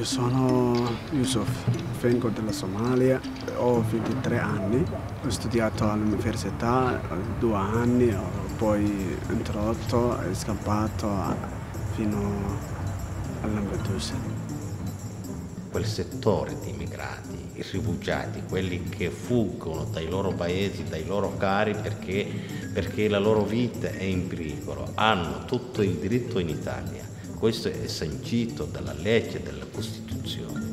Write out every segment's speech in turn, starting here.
sono Yusuf, vengo dalla Somalia, ho 23 anni, ho studiato all'università 2 anni, ho poi introdotto e scappato fino a Lampedusa. Quel settore di immigrati, i rifugiati, quelli che fuggono dai loro paesi, dai loro cari perché la loro vita è in pericolo, hanno tutto il diritto in Italia. Questo è sancito dalla legge, dalla Costituzione.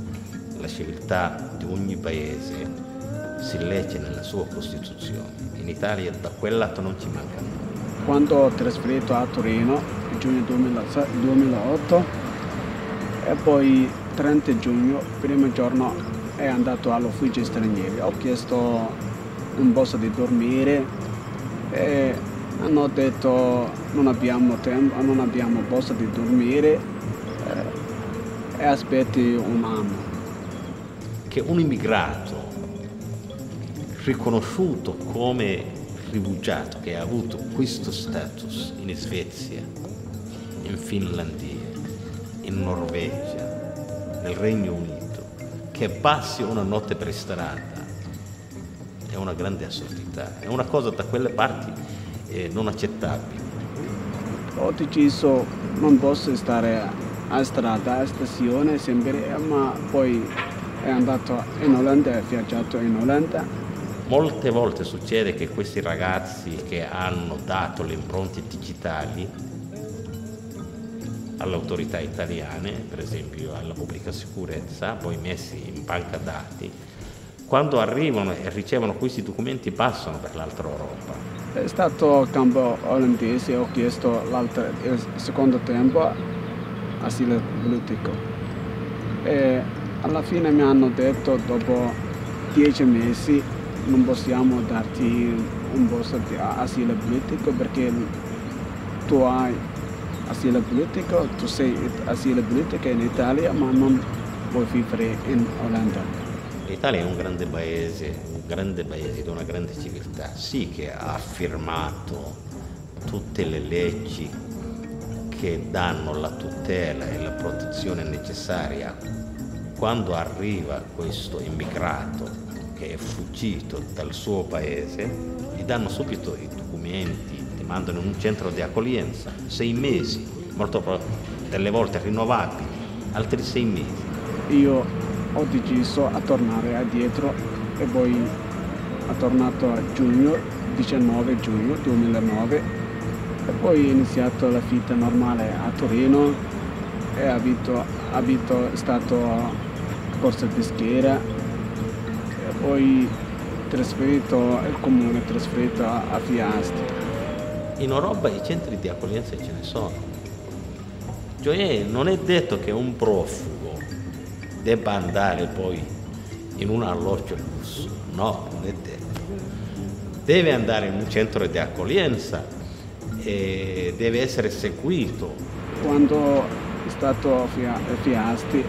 La civiltà di ogni paese si legge nella sua Costituzione. In Italia da quel lato non ci manca nulla. Quando ho trasferito a Torino, in giugno 2008, e poi 30 giugno, primo giorno, è andato all'ufficio stranieri. Ho chiesto un posto di dormire e hanno detto non abbiamo tempo, non abbiamo posto di dormire e aspetti un anno. Che un immigrato riconosciuto come rifugiato, che ha avuto questo status in Svezia, in Finlandia, in Norvegia, nel Regno Unito, che passi una notte per strada, è una grande assurdità, è una cosa da quelle parti non accettabile. Ho deciso non posso stare a strada, a stazione sempre, ma poi è andato in Olanda, è viaggiato in Olanda. Molte volte succede che questi ragazzi che hanno dato le impronte digitali alle autorità italiane, per esempio alla pubblica sicurezza, poi messi in banca dati, quando arrivano e ricevono questi documenti passano per l'altra Europa. È stato campo olandese, ho chiesto il secondo tempo asilo politico e alla fine mi hanno detto dopo 10 mesi non possiamo darti un posto di asilo politico perché tu hai asilo politico, tu sei asilo politico in Italia ma non puoi vivere in Olanda. L'Italia è un grande paese di una grande civiltà, sì che ha firmato tutte le leggi che danno la tutela e la protezione necessaria quando arriva questo immigrato che è fuggito dal suo paese, gli danno subito i documenti, ti mandano in un centro di accoglienza, 6 mesi, delle volte rinnovabili, altri 6 mesi. Io ho deciso a tornare indietro e poi ho tornato a 19 giugno 2009 e poi ho iniziato la vita normale a Torino e stato a Corso Peschiera e poi il comune trasferito a Fiaschi. In Europa i centri di accoglienza ce ne sono, cioè non è detto che un profugo debba andare poi in un alloggio lusso, no, non è detto. Deve andare in un centro di accoglienza e deve essere seguito. Quando è stato a Fiaschi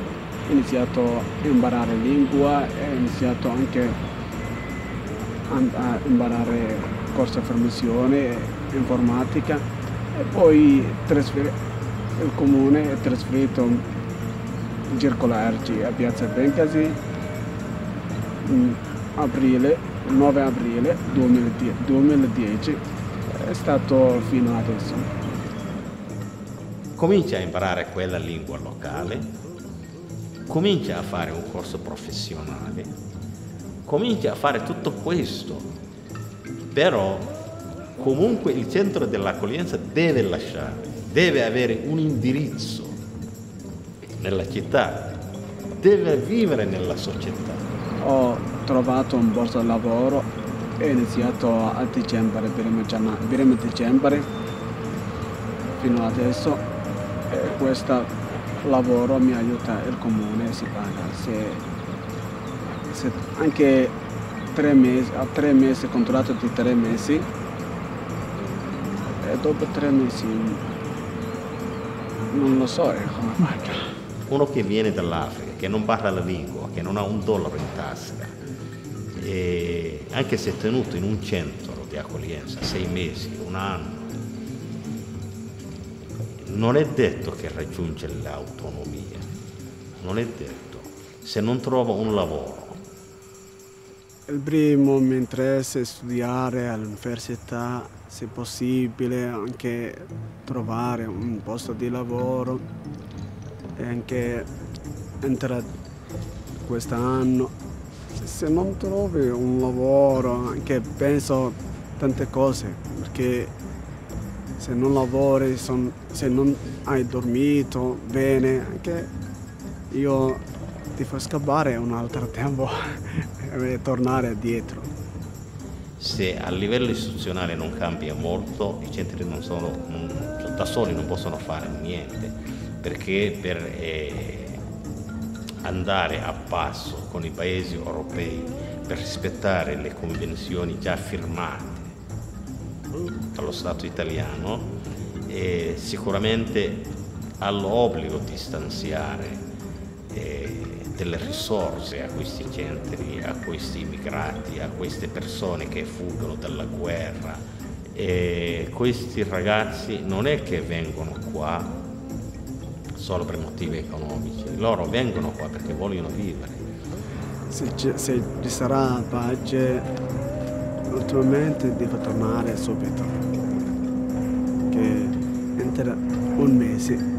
ho iniziato a imparare lingua e ho iniziato anche a imparare corso di formazione informatica e poi il comune è trasferito circolarci a Piazza Bencasi il 9 aprile 2010 è stato fino adesso. Comincia a imparare quella lingua locale, comincia a fare un corso professionale, comincia a fare tutto questo, però comunque il centro dell'accoglienza deve lasciare, deve avere un indirizzo nella città, deve vivere nella società. Ho trovato un borsa di lavoro e ho iniziato a dicembre, primo dicembre fino adesso e questo lavoro mi aiuta il comune, si paga. Se anche 3 mesi, a 3 mesi, contratto di 3 mesi e dopo 3 mesi non lo so come faccio. Uno che viene dall'Africa, che non parla la lingua, che non ha un dollaro in tasca, e anche se è tenuto in un centro di accoglienza 6 mesi, un anno, non è detto che raggiunge l'autonomia. non è detto. Se non trovo un lavoro. Il primo mi interessa studiare all'università, se possibile anche trovare un posto di lavoro e anche entrare quest'anno. Se non trovi un lavoro, anche penso tante cose, perché se non lavori, se non hai dormito bene, anche io ti fa scappare un altro tempo e tornare indietro. Se a livello istituzionale non cambia molto, i centri da soli non possono fare niente, perché per andare a passo con i paesi europei, per rispettare le convenzioni già firmate dallo Stato italiano, sicuramente ha l'obbligo di stanziare delle risorse a questi centri, a questi immigrati, a queste persone che fuggono dalla guerra. E questi ragazzi non è che vengono qua solo per motivi economici, loro vengono qua perché vogliono vivere. Se ci sarà pace, ultimamente devo tornare subito, che entro un mese.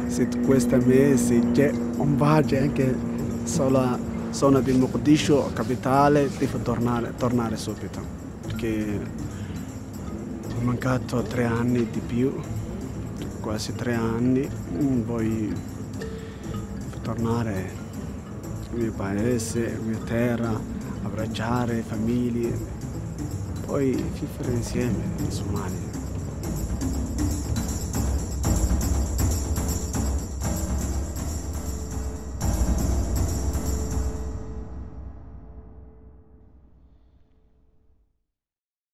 Se questo mese c'è un pace anche sulla zona di Mogadiscio, capitale, devo tornare subito, perché ho mancato 3 anni di più, quasi 3 anni, poi devo tornare al mio paese, alla mia terra, abbracciare famiglie, poi vivere insieme, insomma.